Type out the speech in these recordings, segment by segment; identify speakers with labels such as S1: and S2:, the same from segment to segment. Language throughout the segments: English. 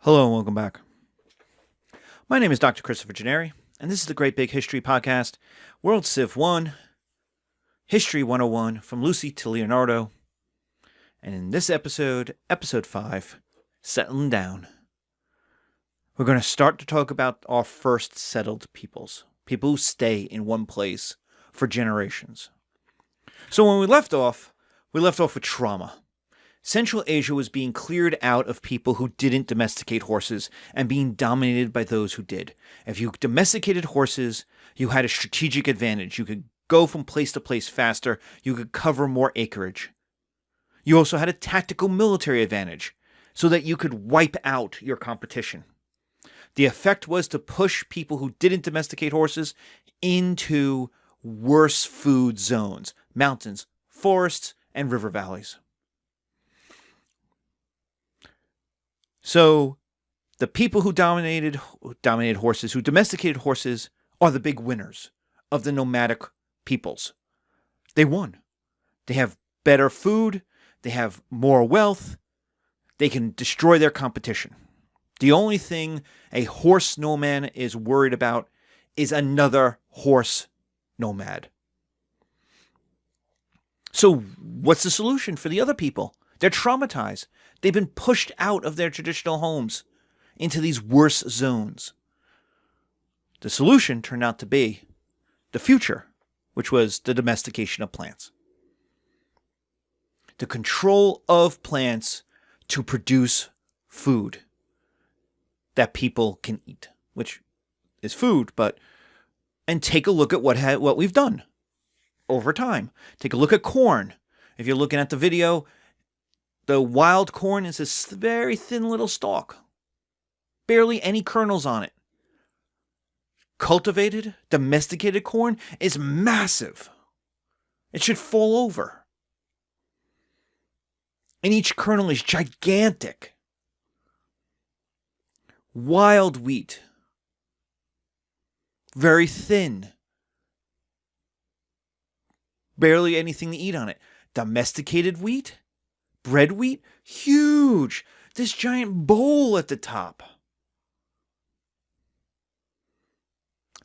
S1: Hello and welcome back. My name is Dr. Christopher Gennari, and this is the Great Big History Podcast, World Civ 1, History 101, from Lucy to Leonardo. And in this episode, Episode 5, Settling Down, we're going to start to talk about our first settled peoples, people who stay in one place for generations. So when we left off with trauma. Central Asia was being cleared out of people who didn't domesticate horses and being dominated by those who did. If you domesticated horses, you had a strategic advantage. You could go from place to place faster. You could cover more acreage. You also had a tactical military advantage so that you could wipe out your competition. The effect was to push people who didn't domesticate horses into worse food zones, mountains, forests, and river valleys. So the people who dominated horses, who domesticated horses, are the big winners of the nomadic peoples. They won. They have better food. They have more wealth. They can destroy their competition. The only thing a horse nomad is worried about is another horse nomad. So what's the solution for the other people? They're traumatized. They've been pushed out of their traditional homes into these worse zones. The solution turned out to be the future, which was the domestication of plants. The control of plants to produce food that people can eat, which is food, and take a look at what we've done over time. Take a look at corn. If you're looking at the video, the wild corn is this very thin little stalk. Barely any kernels on it. Cultivated, domesticated corn is massive. It should fall over. And each kernel is gigantic. Wild wheat. Very thin. Barely anything to eat on it. Domesticated wheat? Bread wheat? Huge! This giant bowl at the top.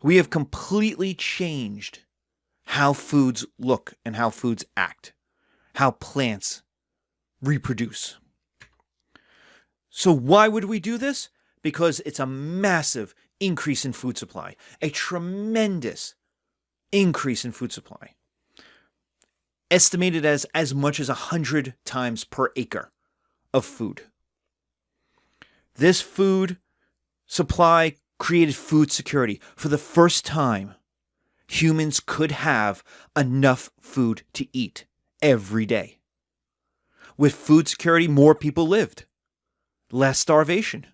S1: We have completely changed how foods look and how foods act. How plants reproduce. So why would we do this? Because it's a massive increase in food supply. A tremendous increase in food supply. Estimated as much as 100 times per acre of food. This food supply created food security. For the first time, humans could have enough food to eat every day. With food security, more people lived. Less starvation.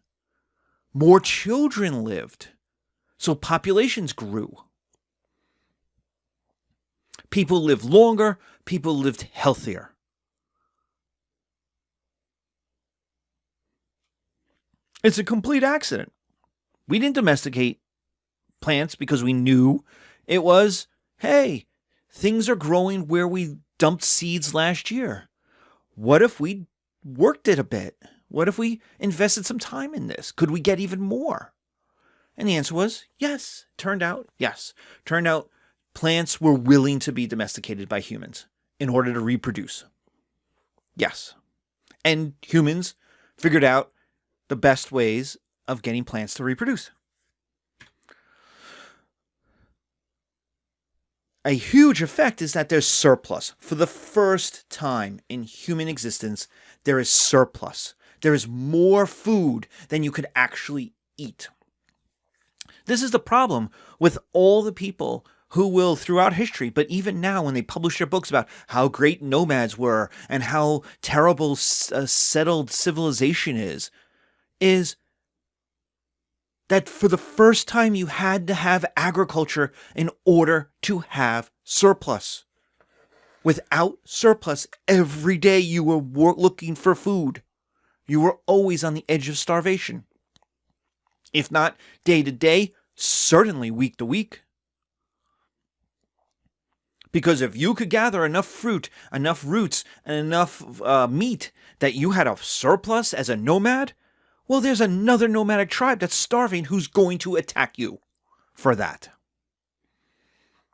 S1: More children lived. So populations grew. People lived longer, people lived healthier. It's a complete accident. We didn't domesticate plants because we knew it was, hey, things are growing where we dumped seeds last year. What if we worked it a bit? What if we invested some time in this? Could we get even more? And the answer was yes. Turned out, yes. Turned out plants were willing to be domesticated by humans in order to reproduce. Yes. And humans figured out the best ways of getting plants to reproduce. A huge effect is that there's surplus. For the first time in human existence, there is surplus. There is more food than you could actually eat. This is the problem with all the people who will, throughout history, but even now when they publish their books about how great nomads were and how terrible settled civilization is that for the first time you had to have agriculture in order to have surplus. Without surplus, every day you were looking for food. You were always on the edge of starvation. If not day to day, certainly week to week. Because if you could gather enough fruit, enough roots, and enough meat that you had a surplus as a nomad, Well, there's another nomadic tribe that's starving who's going to attack you for that.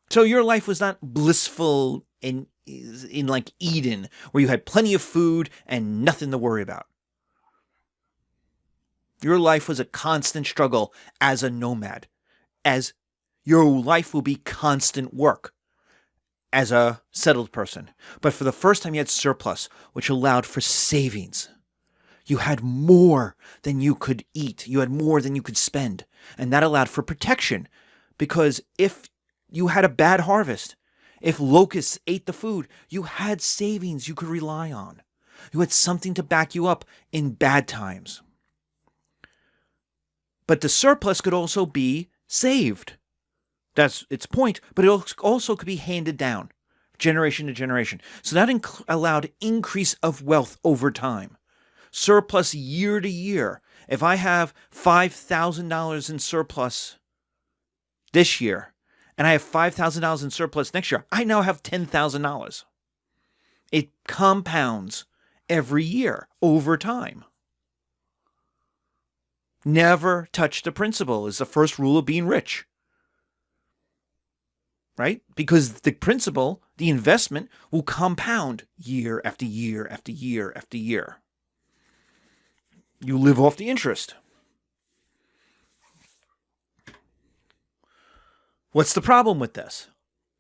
S1: So your life was not blissful in like Eden, where you had plenty of food and nothing to worry about. Your life was a constant struggle as a nomad, as your life will be constant work as a settled person. But for the first time, you had surplus, which allowed for savings. You had more than you could eat. You had more than you could spend. And that allowed for protection. Because if you had a bad harvest, if locusts ate the food, you had savings you could rely on. You had something to back you up in bad times. But the surplus could also be saved. That's its point. But it also could be handed down, generation to generation. So that allowed increase of wealth over time. Surplus year to year. If I have $5,000 in surplus this year, and I have $5,000 in surplus next year, I now have $10,000. It compounds every year over time. Never touch the principal is the first rule of being rich. Right? Because the principal, the investment, will compound year after year after year after year. You live off the interest. What's the problem with this?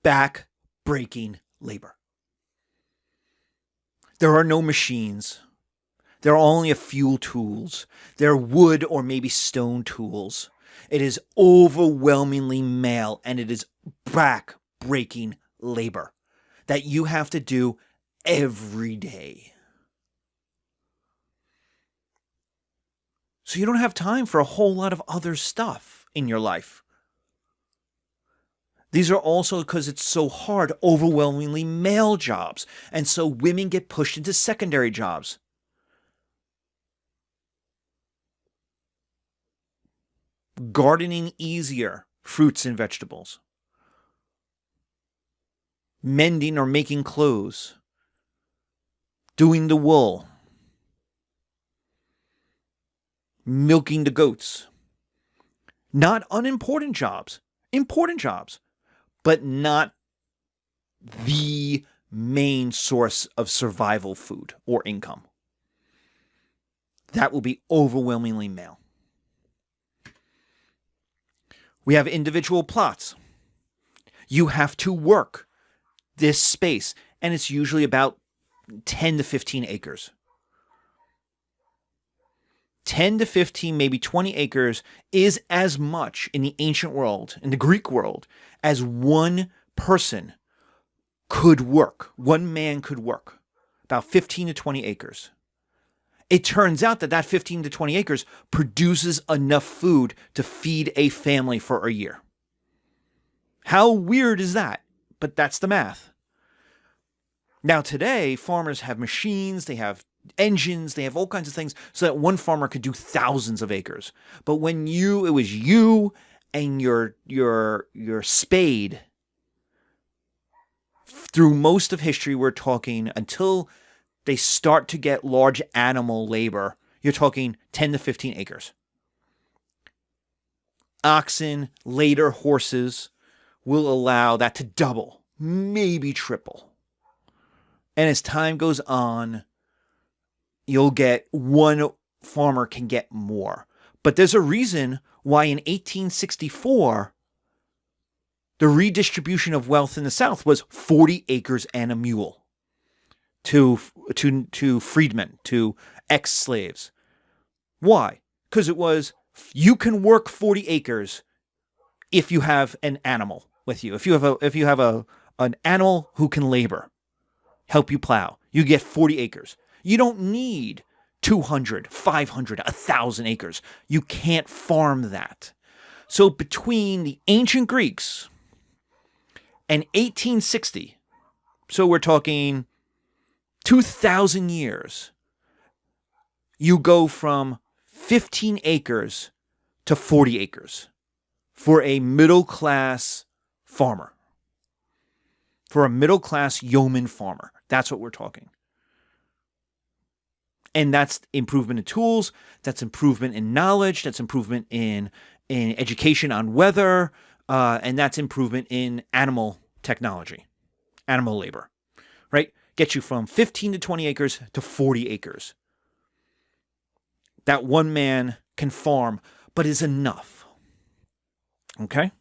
S1: Back-breaking labor. There are no machines. There are only a few tools. There are wood or maybe stone tools. It is overwhelmingly male, and it is back-breaking labor that you have to do every day. So you don't have time for a whole lot of other stuff in your life. These are also, because it's so hard, overwhelmingly male jobs. And so women get pushed into secondary jobs. Gardening easier, fruits and vegetables. Mending or making clothes. Doing the wool. Milking the goats. Not unimportant jobs. Important jobs. But not the main source of survival food or income. That will be overwhelmingly male. We have individual plots. You have to work this space, and it's usually about 10 to 15 acres. 10 to 15, maybe 20 acres is as much in the ancient world, in the Greek world, as one person could work. One man could work. About 15 to 20 acres. It turns out that 15 to 20 acres produces enough food to feed a family for a year. How weird is that? But that's the math. Now today, farmers have machines, they have engines, they have all kinds of things so that one farmer could do thousands of acres. But when it was you and your spade, through most of history, we're talking until they start to get large animal labor, you're talking 10 to 15 acres. Oxen, later horses, will allow that to double, maybe triple. And as time goes on, you'll get one farmer can get more. But there's a reason why in 1864, the redistribution of wealth in the South was 40 acres and a mule to freedmen, to ex-slaves. Why? Because it was, you can work 40 acres if you have an animal with you. If you have an animal who can labor, help you plow, you get 40 acres. You don't need 200, 500, 1,000 acres. You can't farm that. So between the ancient Greeks and 1860, so we're talking 2,000 years, you go from 15 acres to 40 acres for a middle-class farmer. For a middle-class yeoman farmer. That's what we're talking. And that's improvement in tools, that's improvement in knowledge, that's improvement in education on weather, and that's improvement in animal technology, animal labor, right? Get you from 15 to 20 acres to 40 acres. That one man can farm, but is enough. Okay?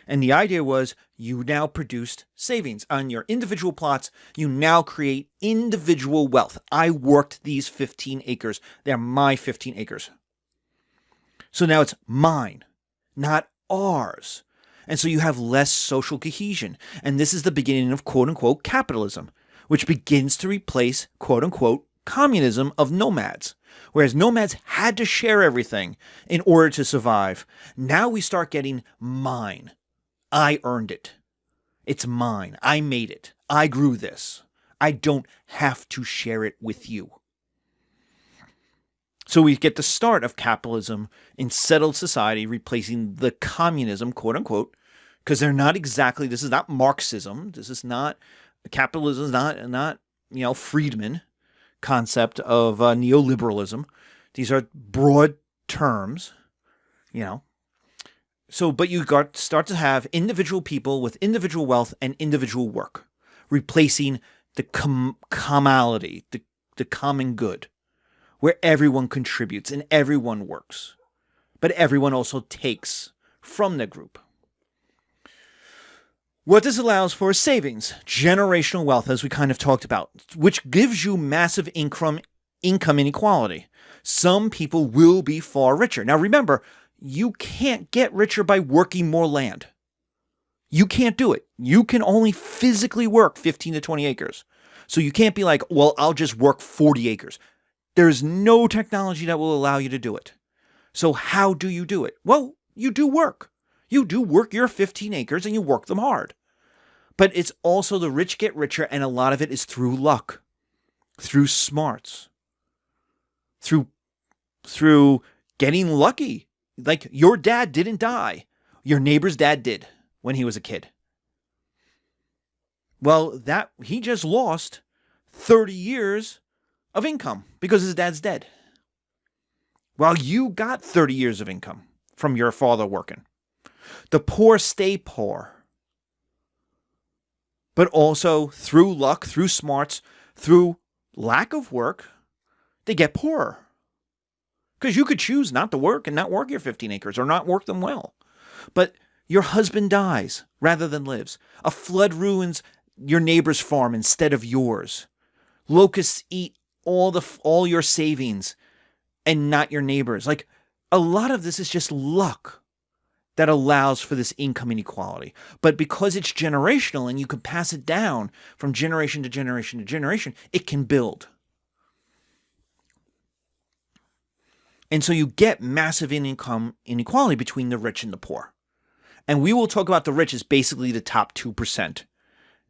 S1: And the idea was you now produced savings on your individual plots. You now create individual wealth. I worked these 15 acres. They're my 15 acres. So now it's mine, not ours. And so you have less social cohesion. And this is the beginning of quote-unquote capitalism, which begins to replace quote-unquote communism of nomads. Whereas nomads had to share everything in order to survive. Now we start getting mine. I earned it. It's mine. I made it. I grew this. I don't have to share it with you. So we get the start of capitalism in settled society replacing the communism, quote unquote, because they're not exactly, this is not Marxism. This is not, capitalism is not Friedman concept of neoliberalism. These are broad terms, So, but you start to have individual people with individual wealth and individual work, replacing the commonality, the common good, where everyone contributes and everyone works, but everyone also takes from the group. What this allows for is savings, generational wealth, as we kind of talked about, which gives you massive income inequality. Some people will be far richer. Now, remember, you can't get richer by working more land. You can't do it. You can only physically work 15 to 20 acres. So you can't be like, well, I'll just work 40 acres. There's no technology that will allow you to do it. So how do you do it? Well, you do work. You do work your 15 acres and you work them hard. But it's also the rich get richer, and a lot of it is through luck, through smarts, through getting lucky. Like your dad didn't die. Your neighbor's dad did when he was a kid. Well, that he just lost 30 years of income because his dad's dead. Well, you got 30 years of income from your father working. The poor stay poor. But also through luck, through smarts, through lack of work, they get poorer. Because you could choose not to work and not work your 15 acres or not work them well. But your husband dies rather than lives. A flood ruins your neighbor's farm instead of yours. Locusts eat all your savings and not your neighbor's. Like, a lot of this is just luck that allows for this income inequality. But because it's generational and you can pass it down from generation to generation to generation, it can build. And so you get massive income inequality between the rich and the poor. And we will talk about the rich as basically the top 2%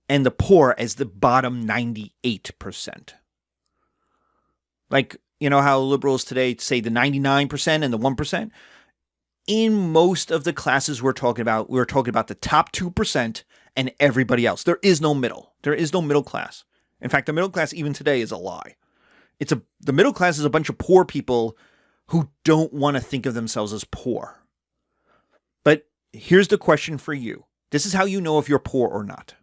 S1: and the poor as the bottom 98%. Like, how liberals today say the 99% and the 1%? In most of the classes we're talking about the top 2% and everybody else. There is no middle. There is no middle class. In fact, the middle class even today is a lie. The middle class is a bunch of poor people who don't want to think of themselves as poor. But here's the question for you. This is how you know if you're poor or not.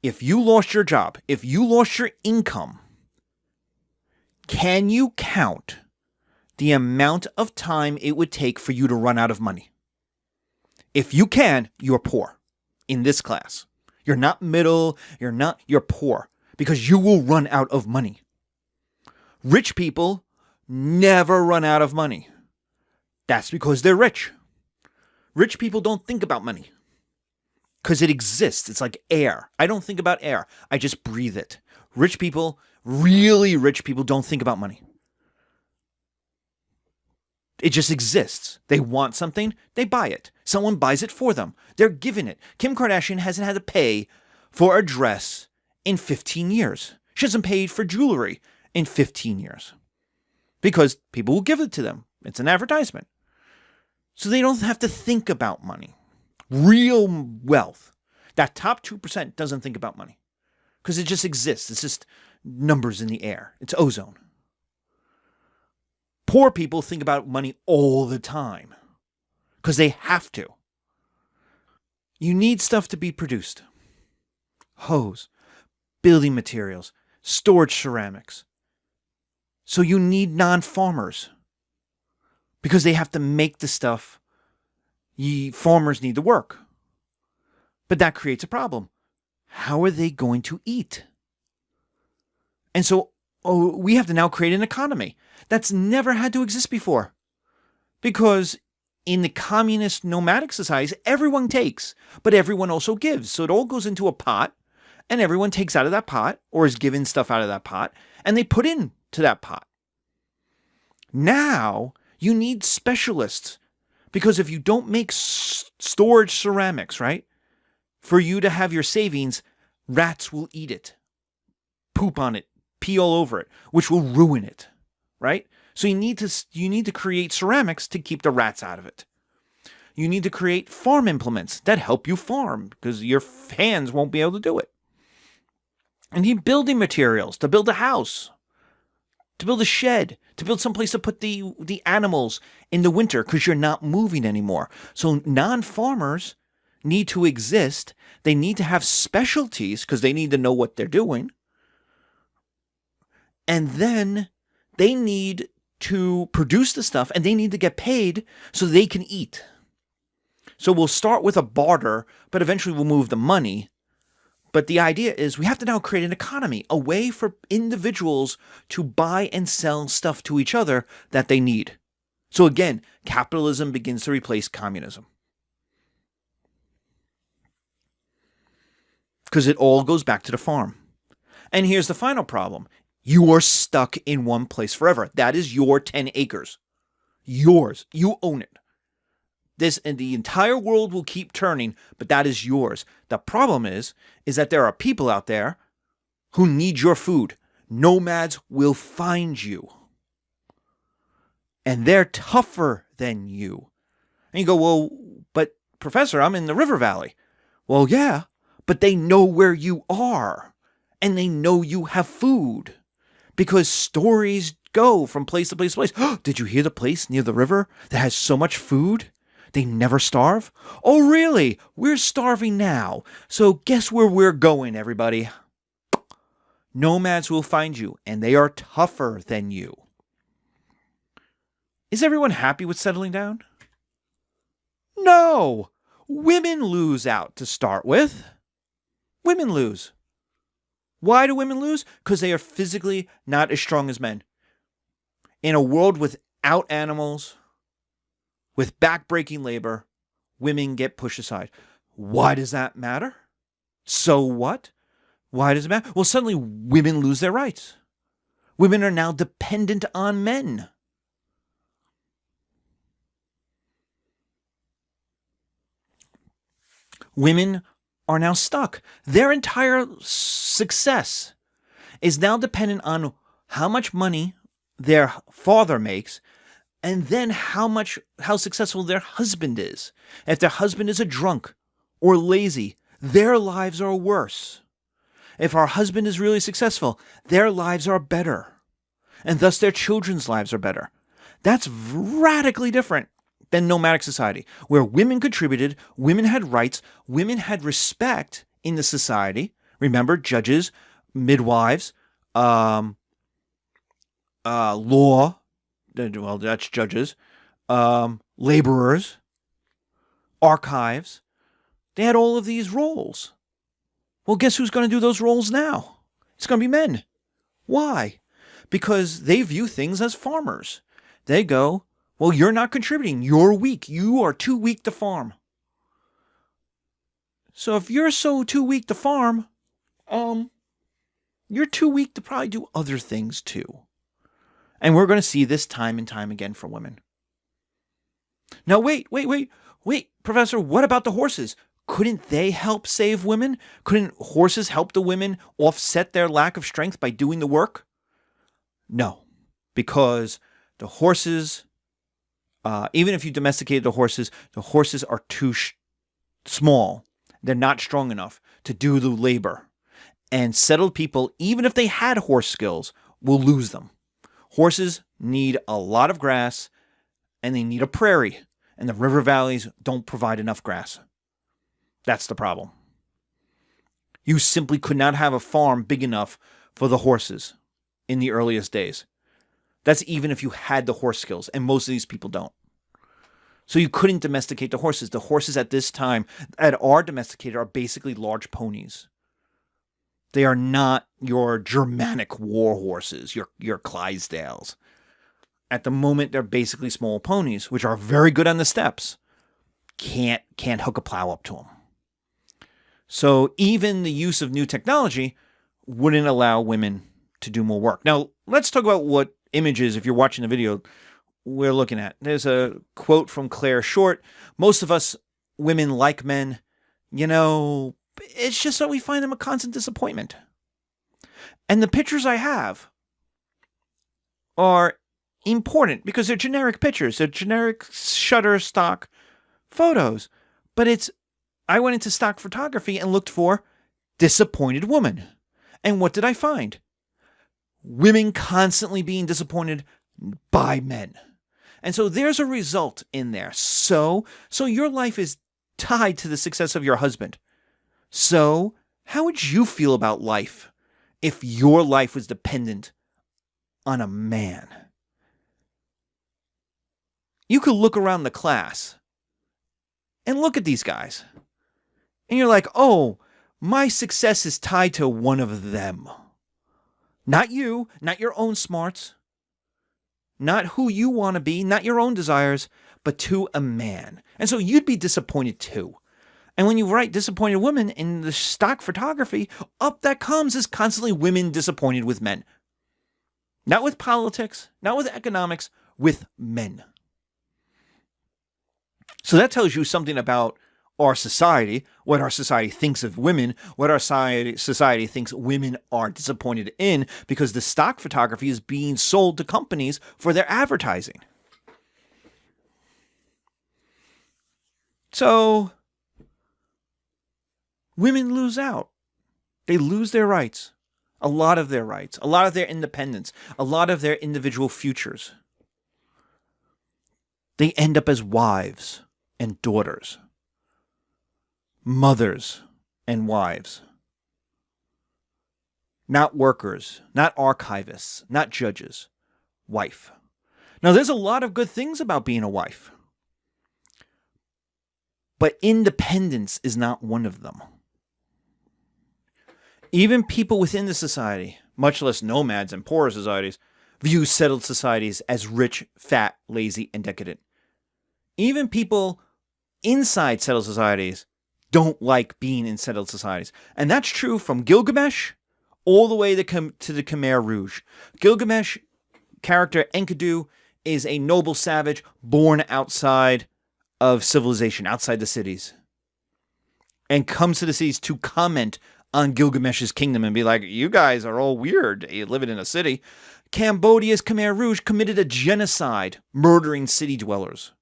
S1: If you lost your job, if you lost your income, can you count the amount of time it would take for you to run out of money? If you can, you're poor in this class. You're not middle, you're poor because you will run out of money. Rich people never run out of money. That's because they're rich. Rich people don't think about money because it exists. It's like air. I don't think about air. I just breathe it. Rich people, really rich people, don't think about money. It just exists. They want something, they buy it. Someone buys it for them. They're given it. Kim Kardashian hasn't had to pay for a dress in 15 years. She hasn't paid for jewelry in 15 years. Because people will give it to them. It's an advertisement. So they don't have to think about money. Real wealth. That top 2% doesn't think about money. Because it just exists. It's just, numbers in the air. It's ozone. Poor people think about money all the time because they have to. You need stuff to be produced. Hose, building materials, storage ceramics. So you need non-farmers because they have to make the stuff. Farmers need the work. But that creates a problem. How are they going to eat? And so we have to now create an economy that's never had to exist before. Because in the communist nomadic societies, everyone takes, but everyone also gives. So it all goes into a pot, and everyone takes out of that pot, or is given stuff out of that pot, and they put into that pot. Now, you need specialists. Because if you don't make storage ceramics, right, for you to have your savings, rats will eat it, poop on it, pee all over it, which will ruin it, right? So you need to create ceramics to keep the rats out of it. You need to create farm implements that help you farm because your hands won't be able to do it. And you need building materials to build a house, to build a shed, to build someplace to put the animals in the winter because you're not moving anymore. So non-farmers need to exist. They need to have specialties because they need to know what they're doing. And then they need to produce the stuff and they need to get paid so they can eat. So we'll start with a barter, but eventually we'll move the money. But the idea is we have to now create an economy, a way for individuals to buy and sell stuff to each other that they need. So again, capitalism begins to replace communism. Because it all goes back to the farm. And here's the final problem. You are stuck in one place forever. That is your 10 acres. Yours. You own it. And the entire world will keep turning, but that is yours. The problem is that there are people out there who need your food. Nomads will find you. And they're tougher than you. And you go, well, but Professor, I'm in the river valley. Well, yeah, but they know where you are. And they know you have food. Because stories go from place to place to place. Did you hear the place near the river that has so much food? They never starve? Oh, really? We're starving now. So guess where we're going, everybody? Nomads will find you, and they are tougher than you. Is everyone happy with settling down? No! Women lose out to start with. Women lose. Why do women lose? Because they are physically not as strong as men. In a world without animals, with backbreaking labor, women get pushed aside. Why does that matter? So what? Why does it matter? Well, suddenly women lose their rights. Women are now dependent on men. Women are now stuck. Their entire success is now dependent on how much money their father makes, and then how successful their husband is. If their husband is a drunk or lazy, their lives are worse. If our husband is really successful, their lives are better. And thus their children's lives are better. That's radically different than nomadic society, where women contributed, women had rights, women had respect in the society. Remember, judges, midwives, law, well, that's judges, laborers, archives. They had all of these roles. Well, guess who's going to do those roles now? It's going to be men. Why? Because they view things as farmers. They go, well, you're not contributing. You're weak. You are too weak to farm. So if you're too weak to farm, you're too weak to probably do other things too. And we're going to see this time and time again for women. Now, wait, Professor, what about the horses? Couldn't they help save women? Couldn't horses help the women offset their lack of strength by doing the work? No, because the horses, even if you domesticated the horses are too small. They're not strong enough to do the labor. And settled people, even if they had horse skills, will lose them. Horses need a lot of grass, and they need a prairie, and the river valleys don't provide enough grass. That's the problem. You simply could not have a farm big enough for the horses in the earliest days. That's even if you had the horse skills, and most of these people don't. So you couldn't domesticate the horses. The horses at this time that are domesticated are basically large ponies. They are not your Germanic war horses, your Clydesdales. At the moment, they're basically small ponies, which are very good on the steppes. Can't hook a plow up to them. So even the use of new technology wouldn't allow women to do more work. Now, let's talk about what images, if you're watching the video, we're looking at. There's a quote from Claire Short. Most of us women like men, it's just that we find them a constant disappointment. And the pictures I have are important because they're generic pictures. They're generic Shutterstock photos. But I went into stock photography and looked for disappointed woman. And what did I find? Women constantly being disappointed by men. And so there's a result in there. So your life is tied to the success of your husband. So how would you feel about life if your life was dependent on a man? You could look around the class and look at these guys. And you're like, oh, my success is tied to one of them. Not you, not your own smarts, not who you want to be, not your own desires, but to a man. And so you'd be disappointed too. And when you write disappointed women in the stock photography, up that comes is constantly women disappointed with men. Not with politics, not with economics, with men. So that tells you something about our society, what our society thinks of women, what our society thinks women are disappointed in, because the stock photography is being sold to companies for their advertising. So women lose out. They lose their rights. A lot of their rights. A lot of their independence. A lot of their individual futures. They end up as wives and daughters. Mothers and wives. Not workers. Not archivists. Not judges. Wife. Now, there's a lot of good things about being a wife. But independence is not one of them. Even people within the society, much less nomads and poorer societies, view settled societies as rich, fat, lazy, and decadent. Even people inside settled societies don't like being in settled societies. And that's true from Gilgamesh all the way to the Khmer Rouge. Gilgamesh character Enkidu is a noble savage born outside of civilization, outside the cities. And comes to the cities to comment on Gilgamesh's kingdom and be like, you guys are all weird. You're living in a city. Cambodia's Khmer Rouge committed a genocide, murdering city dwellers.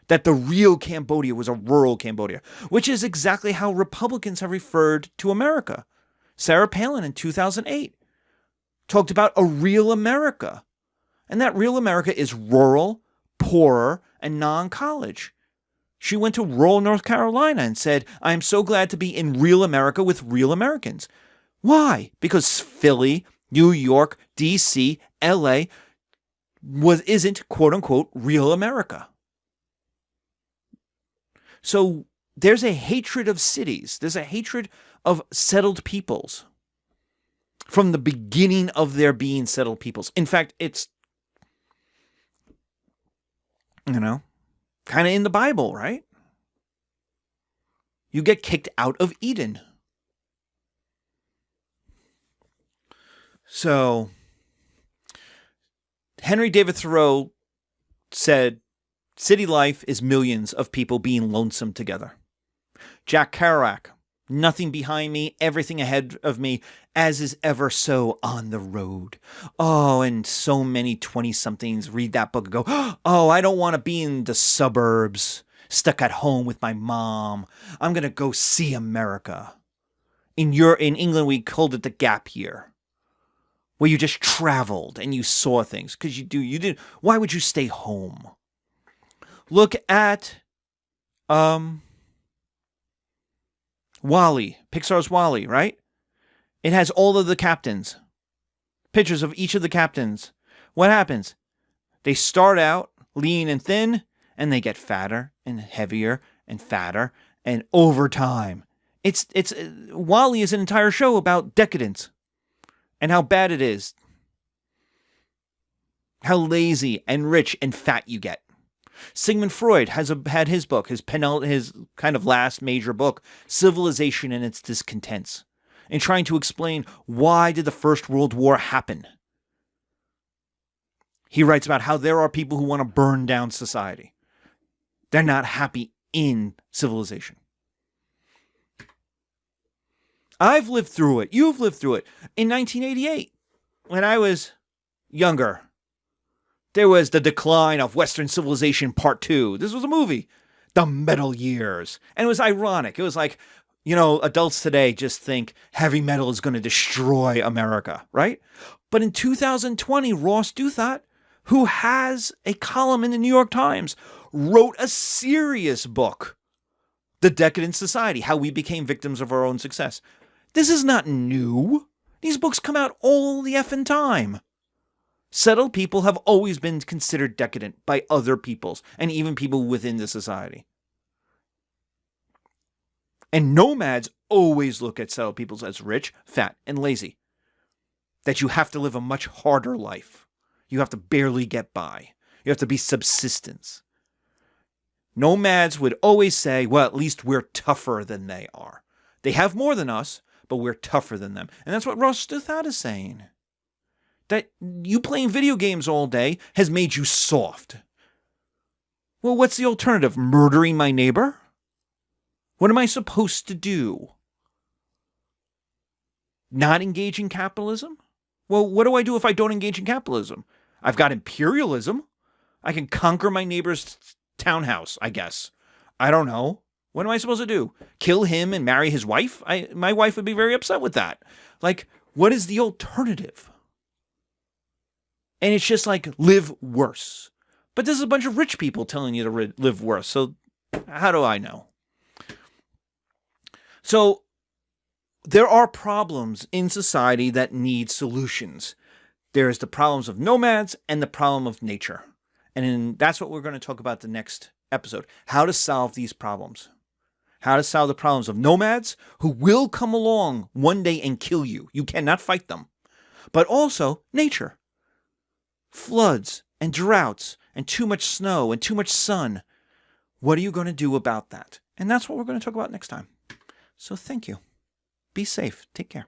S1: That the real Cambodia was a rural Cambodia, which is exactly how Republicans have referred to America. Sarah Palin in 2008 talked about a real America. And that real America is rural, poorer, and non-college. She went to rural North Carolina and said, I am so glad to be in real America with real Americans. Why? Because Philly, New York, D.C., L.A. isn't, quote-unquote, real America. So there's a hatred of cities. There's a hatred of settled peoples from the beginning of their being settled peoples. In fact, it's, kind of in the Bible, right? You get kicked out of Eden. So Henry David Thoreau said, city life is millions of people being lonesome together. Jack Kerouac, nothing behind me, everything ahead of me, as is ever so on the road. Oh, and so many 20-somethings read that book and go, oh, I don't want to be in the suburbs, stuck at home with my mom. I'm going to go see America. In England, we called it the gap year, where you just traveled and you saw things because you did. Why would you stay home? Look at WALL-E, Pixar's WALL-E, right? It has all of the captains, pictures of each of the captains. What happens? They start out lean and thin, and they get fatter and heavier and fatter, and over time. WALL-E is an entire show about decadence and how bad it is, how lazy and rich and fat you get. Sigmund Freud had his book, his kind of last major book, Civilization and Its Discontents, in trying to explain why did the First World War happen. He writes about how there are people who want to burn down society. They're not happy in civilization. I've lived through it. You've lived through it. In 1988, when I was younger, there was the decline of Western civilization part 2. This was a movie, The Metal Years. And it was ironic. It was like, adults today just think heavy metal is going to destroy America, right? But in 2020, Ross Douthat, who has a column in the New York Times, wrote a serious book, The Decadent Society, How We Became Victims of Our Own Success. This is not new. These books come out all the effing time. Settled people have always been considered decadent by other peoples, and even people within the society. And nomads always look at settled peoples as rich, fat, and lazy. That you have to live a much harder life. You have to barely get by. You have to be subsistence. Nomads would always say, well, at least we're tougher than they are. They have more than us, but we're tougher than them. And that's what Ross Douthat is saying. That you playing video games all day has made you soft. Well, what's the alternative? Murdering my neighbor? What am I supposed to do? Not engage in capitalism? Well, what do I do if I don't engage in capitalism? I've got imperialism. I can conquer my neighbor's townhouse, I guess. I don't know. What am I supposed to do? Kill him and marry his wife? My wife would be very upset with that. Like, what is the alternative? And it's just like, live worse. But this is a bunch of rich people telling you to live worse. So how do I know? So there are problems in society that need solutions. There's the problems of nomads and the problem of nature. And that's what we're going to talk about the next episode. How to solve these problems. How to solve the problems of nomads who will come along one day and kill you. You cannot fight them. But also nature. Floods and droughts and too much snow and too much sun. What are you going to do about that? And that's what we're going to talk about next time. So thank you. Be safe. Take care.